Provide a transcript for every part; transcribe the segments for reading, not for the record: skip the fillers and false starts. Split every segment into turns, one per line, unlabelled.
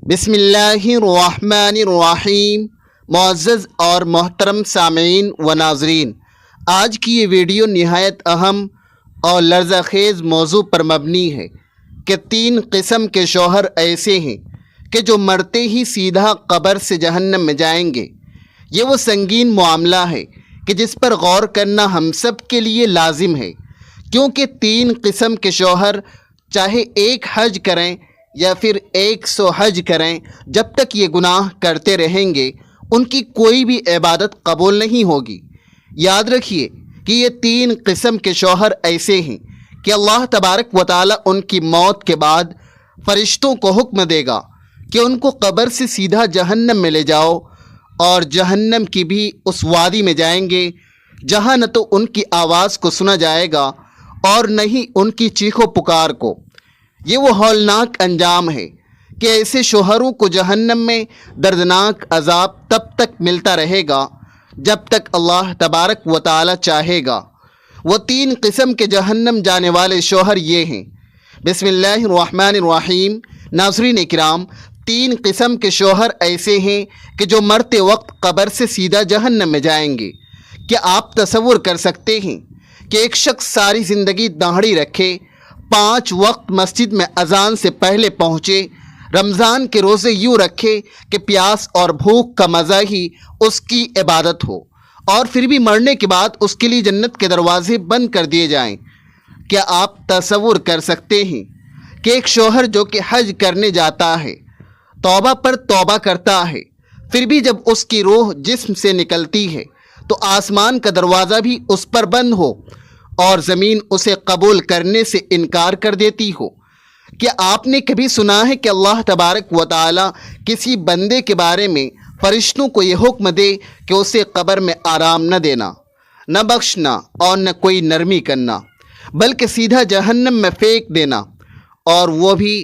بسم اللہ الرحمن الرحیم۔ معزز اور محترم سامعین و ناظرین، آج کی یہ ویڈیو نہایت اہم اور لرزہ خیز موضوع پر مبنی ہے کہ 3 قسم کے شوہر ایسے ہیں کہ جو مرتے ہی سیدھا قبر سے جہنم میں جائیں گے۔ یہ وہ سنگین معاملہ ہے کہ جس پر غور کرنا ہم سب کے لیے لازم ہے، کیونکہ 3 قسم کے شوہر چاہے ایک حج کریں یا پھر 100 حج کریں، جب تک یہ گناہ کرتے رہیں گے ان کی کوئی بھی عبادت قبول نہیں ہوگی۔ یاد رکھیے کہ یہ 3 قسم کے شوہر ایسے ہیں کہ اللہ تبارک و تعالی ان کی موت کے بعد فرشتوں کو حکم دے گا کہ ان کو قبر سے سیدھا جہنم میں لے جاؤ، اور جہنم کی بھی اس وادی میں جائیں گے جہاں نہ تو ان کی آواز کو سنا جائے گا اور نہ ہی ان کی چیخ و پکار کو۔ یہ وہ ہولناک انجام ہے کہ ایسے شوہروں کو جہنم میں دردناک عذاب تب تک ملتا رہے گا جب تک اللہ تبارک و تعالی چاہے گا۔ وہ 3 قسم کے جہنم جانے والے شوہر یہ ہیں۔ بسم اللہ الرحمن الرحیم۔ ناظرین کرام، 3 قسم کے شوہر ایسے ہیں کہ جو مرتے وقت قبر سے سیدھا جہنم میں جائیں گے۔ کیا آپ تصور کر سکتے ہیں کہ ایک شخص ساری زندگی داڑھی رکھے، 5 وقت مسجد میں اذان سے پہلے پہنچے، رمضان کے روزے یوں رکھے کہ پیاس اور بھوک کا مزہ ہی اس کی عبادت ہو، اور پھر بھی مرنے کے بعد اس کے لیے جنت کے دروازے بند کر دیے جائیں؟ کیا آپ تصور کر سکتے ہیں کہ ایک شوہر جو کہ حج کرنے جاتا ہے، توبہ پر توبہ کرتا ہے، پھر بھی جب اس کی روح جسم سے نکلتی ہے تو آسمان کا دروازہ بھی اس پر بند ہو اور زمین اسے قبول کرنے سے انکار کر دیتی ہو؟ کیا آپ نے کبھی سنا ہے کہ اللہ تبارک و تعالی کسی بندے کے بارے میں فرشتوں کو یہ حکم دے کہ اسے قبر میں آرام نہ دینا، نہ بخشنا اور نہ کوئی نرمی کرنا، بلکہ سیدھا جہنم میں پھینک دینا، اور وہ بھی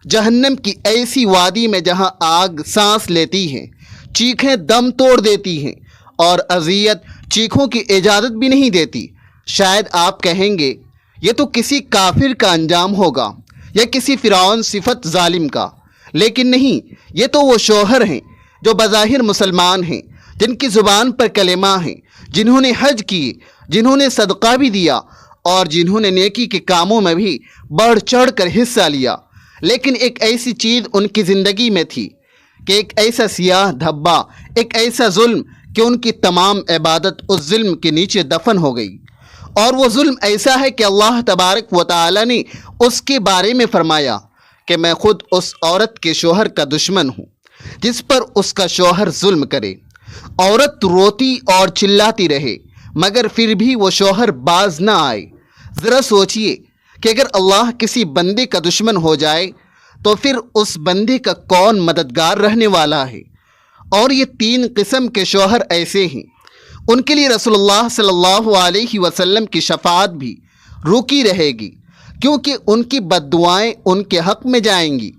جہنم کی ایسی وادی میں جہاں آگ سانس لیتی ہے، چیخیں دم توڑ دیتی ہیں اور اذیت چیخوں کی اجازت بھی نہیں دیتی؟ شاید آپ کہیں گے یہ تو کسی کافر کا انجام ہوگا یا کسی فرعون صفت ظالم کا، لیکن نہیں، یہ تو وہ شوہر ہیں جو بظاہر مسلمان ہیں، جن کی زبان پر کلمہ ہیں، جنہوں نے حج کیے، جنہوں نے صدقہ بھی دیا اور جنہوں نے نیکی کے کاموں میں بھی بڑھ چڑھ کر حصہ لیا، لیکن ایک ایسی چیز ان کی زندگی میں تھی کہ ایک ایسا سیاہ دھبا، ایک ایسا ظلم کہ ان کی تمام عبادت اس ظلم کے نیچے دفن ہو گئی۔ اور وہ ظلم ایسا ہے کہ اللہ تبارک و تعالی نے اس کے بارے میں فرمایا کہ میں خود اس عورت کے شوہر کا دشمن ہوں جس پر اس کا شوہر ظلم کرے۔ عورت روتی اور چلاتی رہے مگر پھر بھی وہ شوہر باز نہ آئے۔ ذرا سوچئے کہ اگر اللہ کسی بندے کا دشمن ہو جائے تو پھر اس بندے کا کون مددگار رہنے والا ہے؟ اور یہ 3 قسم کے شوہر ایسے ہیں، ان کے لیے رسول اللہ صلی اللہ علیہ وسلم کی شفاعت بھی رکی رہے گی، کیونکہ ان کی بد دعائیں ان کے حق میں جائیں گی،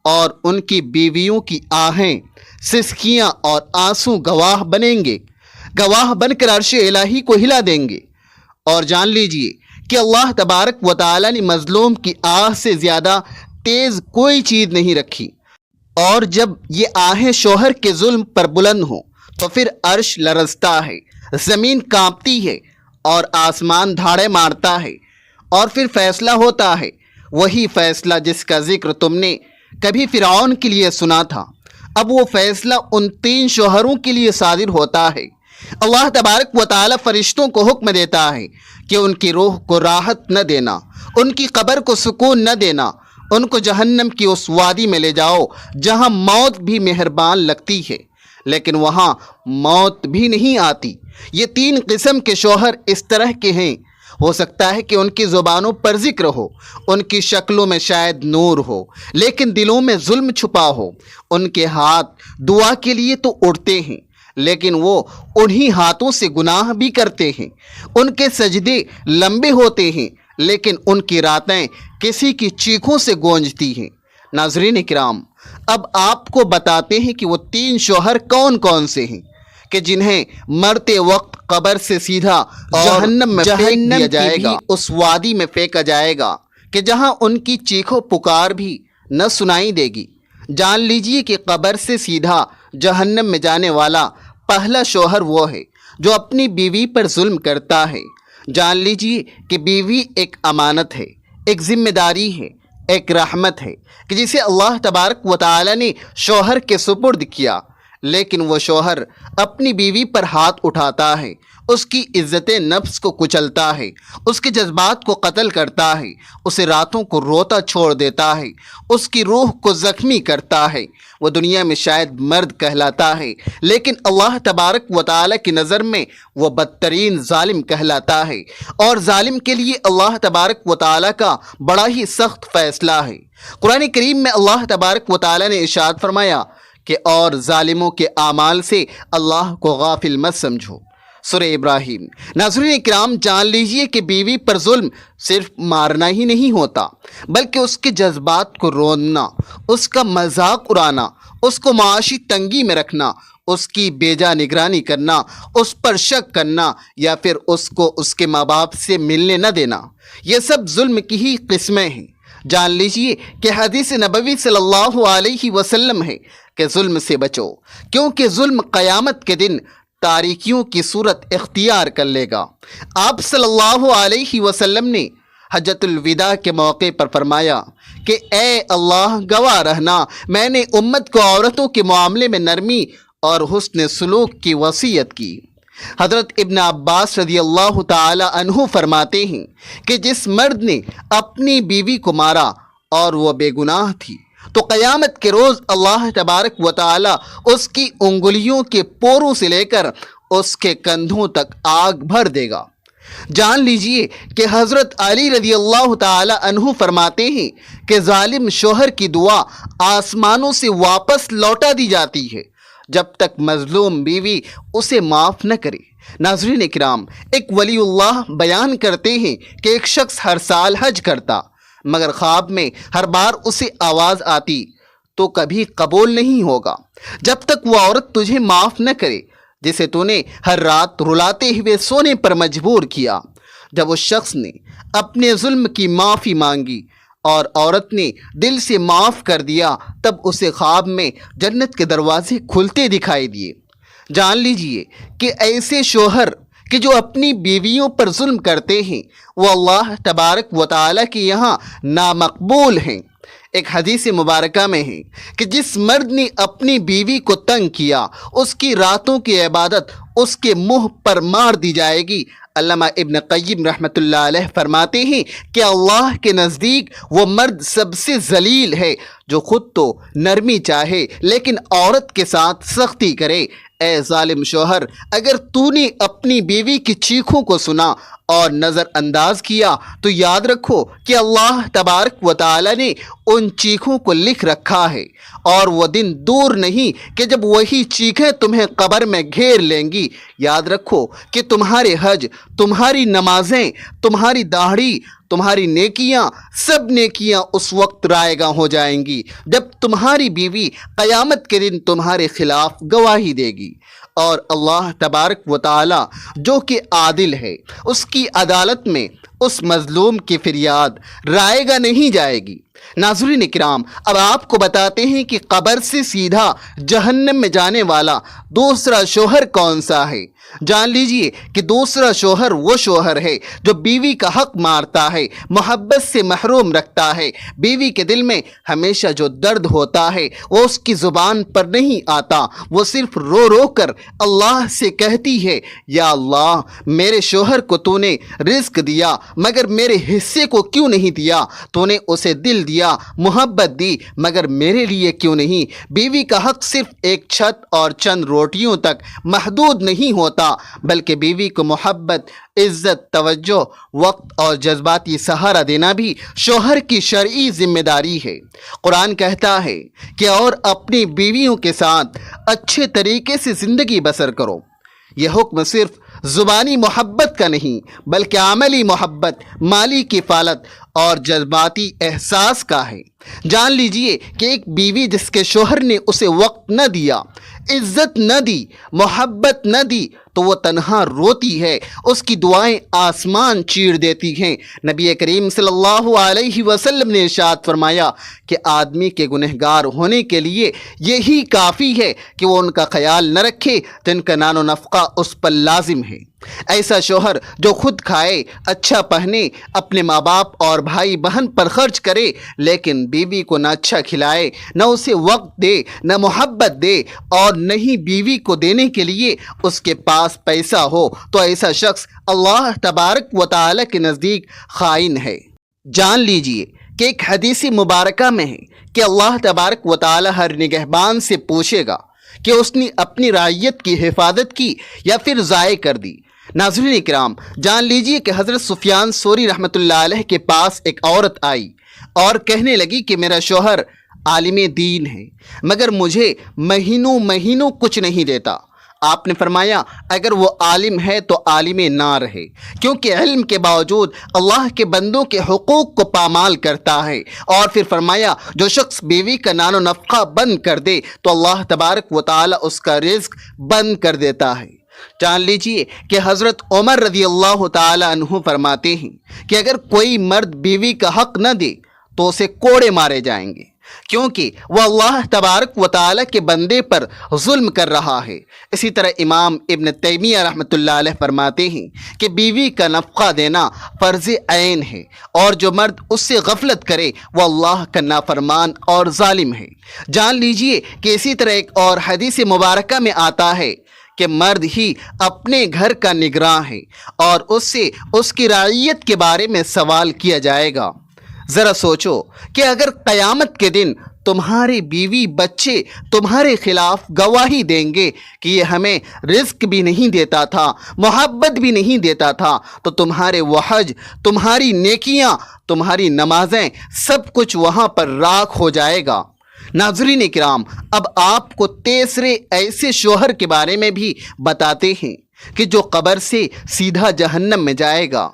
اور ان کی بیویوں کی آہیں، سسکیاں اور آنسو گواہ بنیں گے، گواہ بن کر عرش الہی کو ہلا دیں گے۔ اور جان لیجئے کہ اللہ تبارک و تعالی نے مظلوم کی آہ سے زیادہ تیز کوئی چیز نہیں رکھی، اور جب یہ آہیں شوہر کے ظلم پر بلند ہوں تو پھر عرش لرزتا ہے، زمین کانپتی ہے اور آسمان دھاڑے مارتا ہے، اور پھر فیصلہ ہوتا ہے، وہی فیصلہ جس کا ذکر تم نے کبھی فرعون کے لیے سنا تھا۔ اب وہ فیصلہ ان 3 شوہروں کے لیے صادر ہوتا ہے۔ اللہ تبارک و تعالی فرشتوں کو حکم دیتا ہے کہ ان کی روح کو راحت نہ دینا، ان کی قبر کو سکون نہ دینا، ان کو جہنم کی اس وادی میں لے جاؤ جہاں موت بھی مہربان لگتی ہے لیکن وہاں موت بھی نہیں آتی۔ یہ 3 قسم کے شوہر اس طرح کے ہیں، ہو سکتا ہے کہ ان کی زبانوں پر ذکر ہو، ان کی شکلوں میں شاید نور ہو، لیکن دلوں میں ظلم چھپا ہو۔ ان کے ہاتھ دعا کے لیے تو اڑتے ہیں لیکن وہ انہی ہاتھوں سے گناہ بھی کرتے ہیں۔ ان کے سجدے لمبے ہوتے ہیں لیکن ان کی راتیں کسی کی چیخوں سے گونجتی ہیں۔ ناظرین کرام، اب آپ کو بتاتے ہیں کہ وہ 3 شوہر کون کون سے ہیں کہ جنہیں مرتے وقت قبر سے سیدھا جہنم میں پھینک دیا جائے گا، اس وادی میں پھینکا جائے گا کہ جہاں ان کی چیخو پکار بھی نہ سنائی دے گی، جان لیجئے کہ قبر سے سیدھا جہنم میں جانے والا پہلا شوہر وہ ہے جو اپنی بیوی پر ظلم کرتا ہے۔ جان لیجئے کہ بیوی ایک امانت ہے، ایک ذمہ داری ہے، ایک رحمت ہے کہ جسے اللہ تبارک و تعالی نے شوہر کے سپرد کیا، لیکن وہ شوہر اپنی بیوی پر ہاتھ اٹھاتا ہے، اس کی عزت نفس کو کچلتا ہے، اس کے جذبات کو قتل کرتا ہے، اسے راتوں کو روتا چھوڑ دیتا ہے، اس کی روح کو زخمی کرتا ہے۔ وہ دنیا میں شاید مرد کہلاتا ہے، لیکن اللہ تبارک و تعالی کی نظر میں وہ بدترین ظالم کہلاتا ہے، اور ظالم کے لیے اللہ تبارک و تعالی کا بڑا ہی سخت فیصلہ ہے۔ قرآن کریم میں اللہ تبارک و تعالی نے ارشاد فرمایا کہ اور ظالموں کے اعمال سے اللہ کو غافل مت سمجھو، سورہ ابراہیم۔ ناظرین اکرام، جان لیجئے کہ بیوی پر ظلم صرف مارنا ہی نہیں ہوتا، بلکہ اس کے جذبات کو روننا، اس کا مذاق اڑانا، اس کو معاشی تنگی میں رکھنا، اس کی بیجا نگرانی کرنا، اس پر شک کرنا، یا پھر اس کو اس کے ماں باپ سے ملنے نہ دینا، یہ سب ظلم کی ہی قسمیں ہیں۔ جان لیجئے کہ حدیث نبوی صلی اللہ علیہ وسلم ہے کہ ظلم سے بچو، کیونکہ ظلم قیامت کے دن تاریکیوں کی صورت اختیار کر لے گا۔ آپ صلی اللہ علیہ وسلم نے حجۃ الوداع کے موقع پر فرمایا کہ اے اللہ گواہ رہنا، میں نے امت کو عورتوں کے معاملے میں نرمی اور حسن سلوک کی وصیت کی۔ حضرت ابن عباس رضی اللہ تعالی عنہ فرماتے ہیں کہ جس مرد نے اپنی بیوی کو مارا اور وہ بے گناہ تھی تو قیامت کے روز اللہ تبارک و تعالی اس کی انگلیوں کے پوروں سے لے کر اس کے کندھوں تک آگ بھر دے گا۔ جان لیجئے کہ حضرت علی رضی اللہ تعالی عنہ فرماتے ہیں کہ ظالم شوہر کی دعا آسمانوں سے واپس لوٹا دی جاتی ہے جب تک مظلوم بیوی اسے معاف نہ کرے۔ ناظرین اکرام، ایک ولی اللہ بیان کرتے ہیں کہ ایک شخص ہر سال حج کرتا، مگر خواب میں ہر بار اسے آواز آتی تو کبھی قبول نہیں ہوگا جب تک وہ عورت تجھے معاف نہ کرے جسے تو نے ہر رات رلاتے ہوئے سونے پر مجبور کیا۔ جب اس شخص نے اپنے ظلم کی معافی مانگی اور عورت نے دل سے معاف کر دیا، تب اسے خواب میں جنت کے دروازے کھلتے دکھائی دیے۔ جان لیجئے کہ ایسے شوہر کہ جو اپنی بیویوں پر ظلم کرتے ہیں وہ اللہ تبارک و تعالی کے یہاں نامقبول ہیں۔ ایک حدیث مبارکہ میں ہے کہ جس مرد نے اپنی بیوی کو تنگ کیا، اس کی راتوں کی عبادت اس کے منہ پر مار دی جائے گی۔ علامہ ابن قیم رحمۃ اللہ علیہ فرماتے ہیں کہ اللہ کے نزدیک وہ مرد سب سے ذلیل ہے جو خود تو نرمی چاہے لیکن عورت کے ساتھ سختی کرے۔ اے ظالم شوہر، اگر تو نے اپنی بیوی کی چیخوں کو سنا اور نظر انداز کیا تو یاد رکھو کہ اللہ تبارک و تعالی نے ان چیخوں کو لکھ رکھا ہے، اور وہ دن دور نہیں کہ جب وہی چیخیں تمہیں قبر میں گھیر لیں گی۔ یاد رکھو کہ تمہارے حج، تمہاری نمازیں، تمہاری داڑھی، تمہاری نیکیاں، سب نیکیاں اس وقت رائیگاں ہو جائیں گی جب تمہاری بیوی قیامت کے دن تمہارے خلاف گواہی دے گی، اور اللہ تبارک و تعالی جو کہ عادل ہے، اس کی عدالت میں اس مظلوم کی فریاد رائیگاں نہیں جائے گی۔ ناظرین اکرام، اب آپ کو بتاتے ہیں کہ قبر سے سیدھا جہنم میں جانے والا دوسرا شوہر کون سا ہے۔ جان لیجئے کہ دوسرا شوہر وہ شوہر ہے جو بیوی کا حق مارتا ہے، محبت سے محروم رکھتا ہے۔ بیوی کے دل میں ہمیشہ جو درد ہوتا ہے وہ اس کی زبان پر نہیں آتا، وہ صرف رو رو کر اللہ سے کہتی ہے، یا اللہ میرے شوہر کو تو نے رزق دیا مگر میرے حصے کو کیوں نہیں دیا، تو نے اسے دل دیا، محبت دی، مگر میرے لیے کیوں نہیں۔ بیوی کا حق صرف ایک چھت اور چند روٹیوں تک محدود نہیں ہوتا، بلکہ بیوی کو محبت، عزت، توجہ، وقت اور جذباتی سہارا دینا بھی شوہر کی شرعی ذمہ داری ہے۔ قرآن کہتا ہے کہ اور اپنی بیویوں کے ساتھ اچھے طریقے سے زندگی بسر کرو۔ یہ حکم صرف زبانی محبت کا نہیں بلکہ عملی محبت، مالی کفالت اور جذباتی احساس کا ہے۔ جان لیجئے کہ ایک بیوی جس کے شوہر نے اسے وقت نہ دیا، عزت نہ دی، محبت نہ دی، تو وہ تنہا روتی ہے، اس کی دعائیں آسمان چیر دیتی ہیں۔ نبی کریم صلی اللہ علیہ وسلم نے ارشاد فرمایا کہ آدمی کے گنہگار ہونے کے لیے یہی کافی ہے کہ وہ ان کا خیال نہ رکھے جن کا نان و نفقہ اس پر لازم ہے۔ ایسا شوہر جو خود کھائے، اچھا پہنے، اپنے ماں باپ اور بھائی بہن پر خرچ کرے، لیکن بیوی کو نہ اچھا کھلائے، نہ اسے وقت دے، نہ محبت دے، اور نہ ہی بیوی کو دینے کے لیے اس کے پاس پیسہ ہو، تو ایسا شخص اللہ تبارک و تعالی کے نزدیک خائن ہے۔ جان لیجئے کہ ایک حدیث مبارکہ میں ہے کہ اللہ تبارک و تعالی ہر نگہبان سے پوچھے گا کہ اس نے اپنی رعیت کی حفاظت کی یا پھر ضائع کر دی۔ ناظرین اکرام، جان لیجئے کہ حضرت سفیان ثوری رحمۃ اللہ علیہ کے پاس ایک عورت آئی اور کہنے لگی کہ میرا شوہر عالم دین ہے مگر مجھے مہینوں کچھ نہیں دیتا۔ آپ نے فرمایا اگر وہ عالم ہے تو عالم نار ہے، کیونکہ علم کے باوجود اللہ کے بندوں کے حقوق کو پامال کرتا ہے۔ اور پھر فرمایا جو شخص بیوی کا نان و نفقہ بند کر دے تو اللہ تبارک و تعالی اس کا رزق بند کر دیتا ہے۔ جان لیجئے کہ حضرت عمر رضی اللہ تعالی عنہ فرماتے ہیں کہ اگر کوئی مرد بیوی کا حق نہ دے تو اسے کوڑے مارے جائیں گے، کیونکہ وہ اللہ تبارک و تعالی کے بندے پر ظلم کر رہا ہے۔ اسی طرح امام ابن تیمیہ رحمۃ اللہ علیہ فرماتے ہیں کہ بیوی کا نفقہ دینا فرض عین ہے، اور جو مرد اس سے غفلت کرے وہ اللہ کا نافرمان اور ظالم ہے۔ جان لیجئے کہ اسی طرح ایک اور حدیث مبارکہ میں آتا ہے کہ مرد ہی اپنے گھر کا نگراں ہے اور اس سے اس کی رعیت کے بارے میں سوال کیا جائے گا۔ ذرا سوچو کہ اگر قیامت کے دن تمہاری بیوی بچے تمہارے خلاف گواہی دیں گے کہ یہ ہمیں رزق بھی نہیں دیتا تھا، محبت بھی نہیں دیتا تھا، تو تمہارے وہ حج، تمہاری نیکیاں، تمہاری نمازیں، سب کچھ وہاں پر راکھ ہو جائے گا۔ ناظرین اکرام، اب آپ کو تیسرے ایسے شوہر کے بارے میں بھی بتاتے ہیں کہ جو قبر سے سیدھا جہنم میں جائے گا۔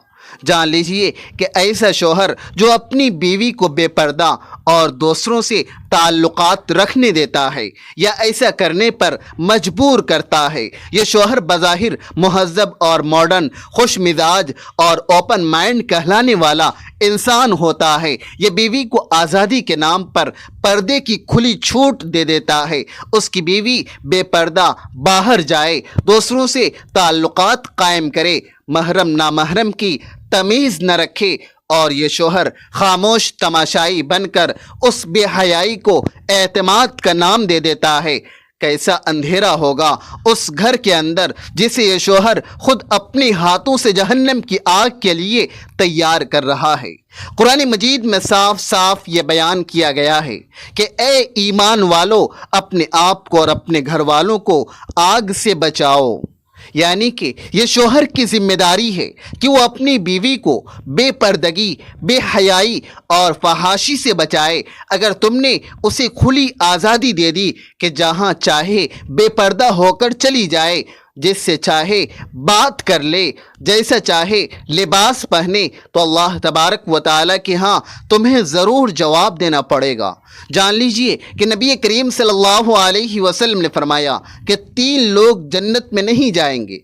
جان لیجئے کہ ایسا شوہر جو اپنی بیوی کو بے پردہ اور دوسروں سے تعلقات رکھنے دیتا ہے یا ایسا کرنے پر مجبور کرتا ہے، یہ شوہر بظاہر مہذب اور ماڈرن، خوش مزاج اور اوپن مائنڈ کہلانے والا انسان ہوتا ہے، یہ بیوی کو آزادی کے نام پر پردے کی کھلی چھوٹ دے دیتا ہے۔ اس کی بیوی بے پردہ باہر جائے، دوسروں سے تعلقات قائم کرے، محرم نامحرم کی تمیز نہ رکھے، اور یہ شوہر خاموش تماشائی بن کر اس بے حیائی کو اعتماد کا نام دے دیتا ہے۔ کیسا اندھیرا ہوگا اس گھر کے اندر جسے یہ شوہر خود اپنے ہاتھوں سے جہنم کی آگ کے لیے تیار کر رہا ہے۔ قرآن مجید میں صاف صاف یہ بیان کیا گیا ہے کہ اے ایمان والو، اپنے آپ کو اور اپنے گھر والوں کو آگ سے بچاؤ، یعنی کہ یہ شوہر کی ذمہ داری ہے کہ وہ اپنی بیوی کو بے پردگی، بے حیائی اور فحاشی سے بچائے۔ اگر تم نے اسے کھلی آزادی دے دی کہ جہاں چاہے بے پردہ ہو کر چلی جائے، جس سے چاہے بات کر لے، جیسا چاہے لباس پہنے، تو اللہ تبارک و تعالیٰ کے ہاں تمہیں ضرور جواب دینا پڑے گا۔ جان لیجئے کہ نبی کریم صلی اللہ علیہ وسلم نے فرمایا کہ 3 لوگ جنت میں نہیں جائیں گے: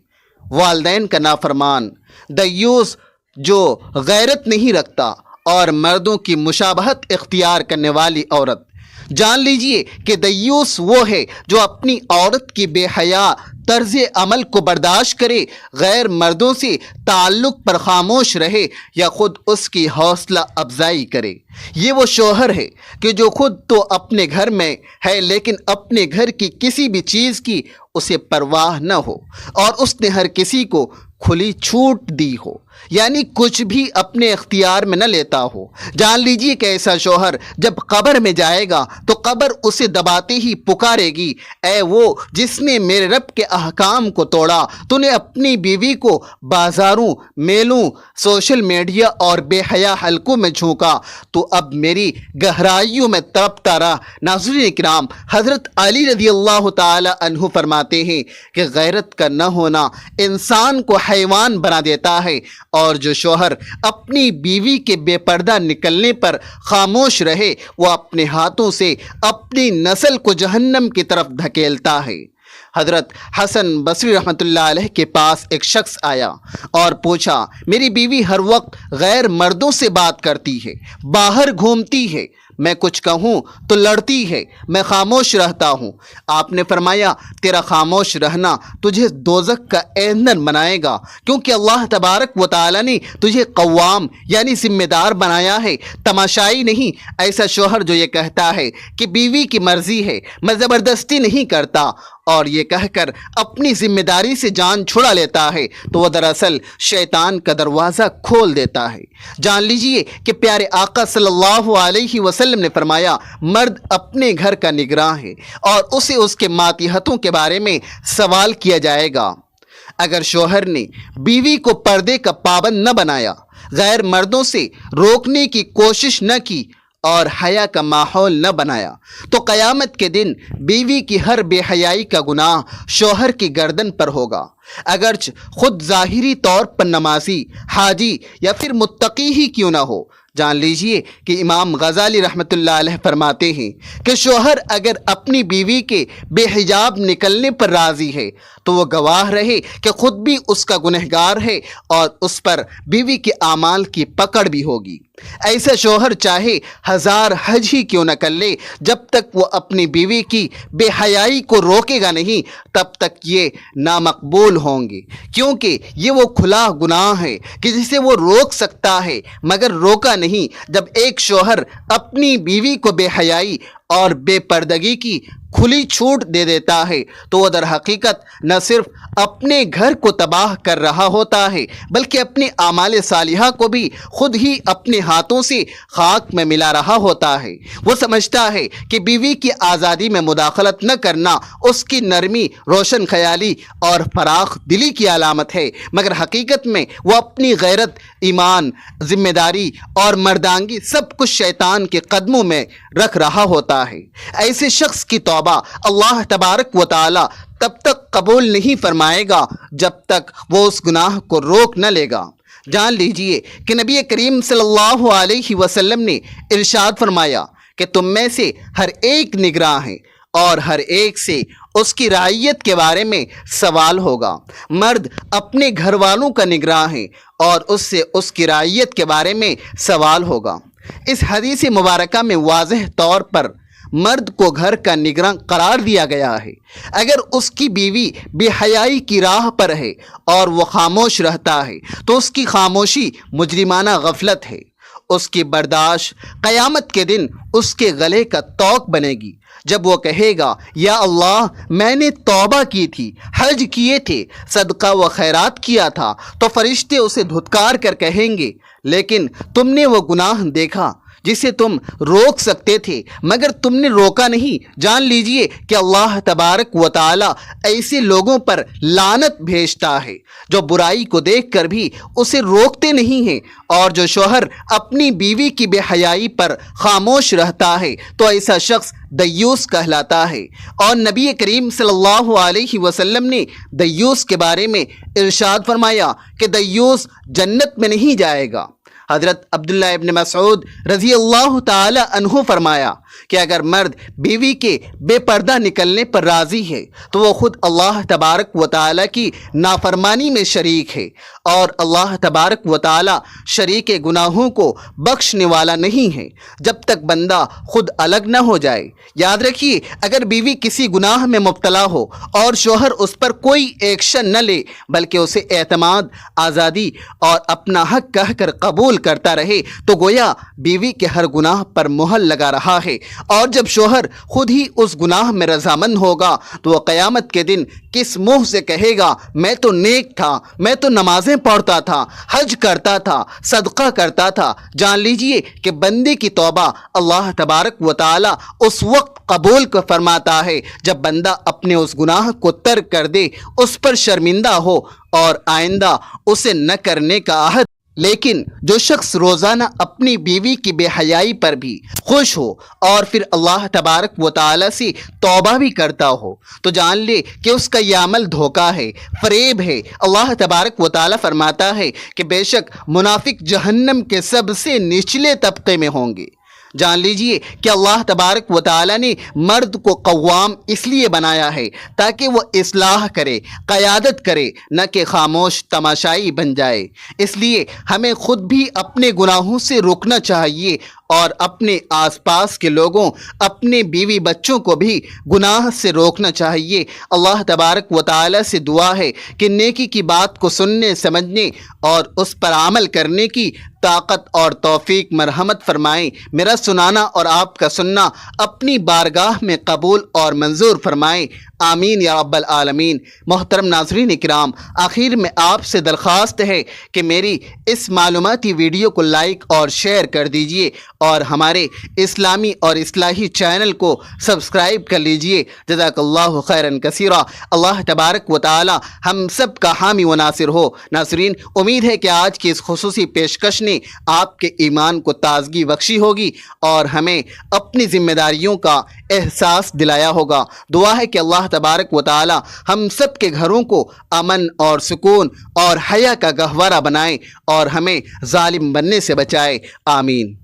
والدین کا نافرمان، دیوس جو غیرت نہیں رکھتا، اور مردوں کی مشابہت اختیار کرنے والی عورت۔ جان لیجئے کہ دیوس وہ ہے جو اپنی عورت کی بے حیا طرز عمل کو برداشت کرے، غیر مردوں سے تعلق پر خاموش رہے یا خود اس کی حوصلہ افزائی کرے۔ یہ وہ شوہر ہے کہ جو خود تو اپنے گھر میں ہے لیکن اپنے گھر کی کسی بھی چیز کی اسے پرواہ نہ ہو، اور اس نے ہر کسی کو کھلی چھوٹ دی ہو، یعنی کچھ بھی اپنے اختیار میں نہ لیتا ہو۔ جان لیجئے کہ ایسا شوہر جب قبر میں جائے گا تو قبر اسے دباتے ہی پکارے گی: اے وہ جس نے میرے رب کے احکام کو توڑا، تو نے اپنی بیوی کو بازاروں، میلوں، سوشل میڈیا اور بے حیا حلقوں میں جھونکا، تو اب میری گہرائیوں میں تڑپتا رہا۔ ناظرین اکرام، حضرت علی رضی اللہ تعالی عنہ فرماتے ہیں کہ غیرت کا نہ ہونا انسان کو حیوان بنا دیتا ہے، اور جو شوہر اپنی بیوی کے بے پردہ نکلنے پر خاموش رہے وہ اپنے ہاتھوں سے اپنی نسل کو جہنم کی طرف دھکیلتا ہے۔ حضرت حسن بصری رحمۃ اللہ علیہ کے پاس ایک شخص آیا اور پوچھا، میری بیوی ہر وقت غیر مردوں سے بات کرتی ہے، باہر گھومتی ہے، میں کچھ کہوں تو لڑتی ہے، میں خاموش رہتا ہوں۔ آپ نے فرمایا، تیرا خاموش رہنا تجھے دوزخ کا ایندھن بنائے گا، کیونکہ اللہ تبارک و تعالی نے تجھے قوام یعنی ذمہ دار بنایا ہے، تماشائی نہیں۔ ایسا شوہر جو یہ کہتا ہے کہ بیوی کی مرضی ہے، میں زبردستی نہیں کرتا، اور یہ کہہ کر اپنی ذمہ داری سے جان چھڑا لیتا ہے تو وہ دراصل شیطان کا دروازہ کھول دیتا ہے۔ جان لیجئے کہ پیارے آقا صلی اللہ علیہ وسلم نے فرمایا، مرد اپنے گھر کا نگراں ہے اور اسے اس کے ماتحتوں کے بارے میں سوال کیا جائے گا۔ اگر شوہر نے بیوی کو پردے کا پابند نہ بنایا، غیر مردوں سے روکنے کی کوشش نہ کی اور حیا کا ماحول نہ بنایا تو قیامت کے دن بیوی کی ہر بے حیائی کا گناہ شوہر کی گردن پر ہوگا، اگرچہ خود ظاہری طور پر نمازی، حاجی یا پھر متقی ہی کیوں نہ ہو۔ جان لیجئے کہ امام غزالی رحمۃ اللہ علیہ فرماتے ہیں کہ شوہر اگر اپنی بیوی کے بے حجاب نکلنے پر راضی ہے تو وہ گواہ رہے کہ خود بھی اس کا گنہگار ہے اور اس پر بیوی کے اعمال کی پکڑ بھی ہوگی۔ ایسا شوہر چاہے 1000 حج ہی کیوں نہ کر لے، جب تک وہ اپنی بیوی کی بے حیائی کو روکے گا نہیں تب تک یہ نامقبول ہوں گے، کیونکہ یہ وہ کھلا گناہ ہے کہ جسے وہ روک سکتا ہے مگر روکا نہیں۔ جب ایک شوہر اپنی بیوی کو بے حیائی اور بے پردگی کی کھلی چھوٹ دے دیتا ہے تو وہ در حقیقت نہ صرف اپنے گھر کو تباہ کر رہا ہوتا ہے بلکہ اپنے اعمال صالحہ کو بھی خود ہی اپنے ہاتھوں سے خاک میں ملا رہا ہوتا ہے۔ وہ سمجھتا ہے کہ بیوی کی آزادی میں مداخلت نہ کرنا اس کی نرمی، روشن خیالی اور فراخ دلی کی علامت ہے، مگر حقیقت میں وہ اپنی غیرت، ایمان، ذمہ داری اور مردانگی سب کچھ شیطان کے قدموں میں رکھ رہا ہوتا ہے۔ ایسے شخص کی توبہ اللہ تبارک و تعالی تب تک قبول نہیں فرمائے گا جب تک وہ اس گناہ کو روک نہ لے گا۔ جان لیجئے کہ نبی کریم صلی اللہ علیہ وسلم نے ارشاد فرمایا کہ تم میں سے ہر ایک نگراں ہے اور ہر ایک سے اس کی رعیت کے بارے میں سوال ہوگا۔ مرد اپنے گھر والوں کا نگراں ہے اور اس سے اس کی رعیت کے بارے میں سوال ہوگا۔ اس حدیث مبارکہ میں واضح طور پر مرد کو گھر کا نگراں قرار دیا گیا ہے۔ اگر اس کی بیوی بے حیائی کی راہ پر ہے اور وہ خاموش رہتا ہے تو اس کی خاموشی مجرمانہ غفلت ہے۔ اس کی برداشت قیامت کے دن اس کے گلے کا توق بنے گی جب وہ کہے گا، یا اللہ میں نے توبہ کی تھی، حج کیے تھے، صدقہ و خیرات کیا تھا، تو فرشتے اسے دھتکار کر کہیں گے، لیکن تم نے وہ گناہ دیکھا جسے تم روک سکتے تھے مگر تم نے روکا نہیں۔ جان لیجئے کہ اللہ تبارک و تعالی ایسے لوگوں پر لعنت بھیجتا ہے جو برائی کو دیکھ کر بھی اسے روکتے نہیں ہیں، اور جو شوہر اپنی بیوی کی بے حیائی پر خاموش رہتا ہے تو ایسا شخص دیوس کہلاتا ہے۔ اور نبی کریم صلی اللہ علیہ وسلم نے دیوس کے بارے میں ارشاد فرمایا کہ دیوس جنت میں نہیں جائے گا۔ حضرت عبداللہ ابن مسعود رضی اللہ تعالی عنہ فرمایا کہ اگر مرد بیوی کے بے پردہ نکلنے پر راضی ہے تو وہ خود اللہ تبارک و تعالی کی نافرمانی میں شریک ہے، اور اللہ تبارک و تعالی شریک گناہوں کو بخشنے والا نہیں ہے جب تک بندہ خود الگ نہ ہو جائے۔ یاد رکھیے، اگر بیوی کسی گناہ میں مبتلا ہو اور شوہر اس پر کوئی ایکشن نہ لے بلکہ اسے اعتماد، آزادی اور اپنا حق کہہ کر قبول کرتا رہے تو گویا بیوی کے ہر گناہ پر مہر لگا رہا ہے، اور جب شوہر خود ہی اس گناہ میں رضامند ہوگا تو وہ قیامت کے دن کس منہ سے کہے گا، میں تو نیک تھا، میں تو نمازیں پڑھتا تھا، حج کرتا تھا، صدقہ کرتا تھا۔ جان لیجئے کہ بندے کی توبہ اللہ تبارک و تعالی اس وقت قبول کو فرماتا ہے جب بندہ اپنے اس گناہ کو ترک کر دے، اس پر شرمندہ ہو اور آئندہ اسے نہ کرنے کا عہد لیکن جو شخص روزانہ اپنی بیوی کی بے حیائی پر بھی خوش ہو اور پھر اللہ تبارک و تعالی سے توبہ بھی کرتا ہو تو جان لے کہ اس کا یہ عمل دھوکہ ہے، فریب ہے۔ اللہ تبارک و تعالی فرماتا ہے کہ بے شک منافق جہنم کے سب سے نچلے طبقے میں ہوں گے۔ جان لیجئے کہ اللہ تبارک و تعالی نے مرد کو قوام اس لیے بنایا ہے تاکہ وہ اصلاح کرے، قیادت کرے، نہ کہ خاموش تماشائی بن جائے۔ اس لیے ہمیں خود بھی اپنے گناہوں سے روکنا چاہیے اور اپنے آس پاس کے لوگوں، اپنے بیوی بچوں کو بھی گناہ سے روکنا چاہیے۔ اللہ تبارک و تعالی سے دعا ہے کہ نیکی کی بات کو سننے، سمجھنے اور اس پر عمل کرنے کی طاقت اور توفیق مرحمت فرمائیں۔ میرا سنانا اور آپ کا سننا اپنی بارگاہ میں قبول اور منظور فرمائیں، آمین یا رب العالمین۔ محترم ناظرین کرام، آخر میں آپ سے درخواست ہے کہ میری اس معلوماتی ویڈیو کو لائک اور شیئر کر دیجئے اور ہمارے اسلامی اور اصلاحی چینل کو سبسکرائب کر لیجئے۔ جزاک اللہ خیرا کثیرا۔ اللہ تبارک و تعالی ہم سب کا حامی و ناصر ہو۔ ناظرین، امید ہے کہ آج کی اس خصوصی پیشکش نے آپ کے ایمان کو تازگی بخشی ہوگی اور ہمیں اپنی ذمہ داریوں کا احساس دلایا ہوگا۔ دعا ہے کہ اللہ تبارک و تعالی ہم سب کے گھروں کو امن اور سکون اور حیا کا گہوارہ بنائے اور ہمیں ظالم بننے سے بچائے، آمین۔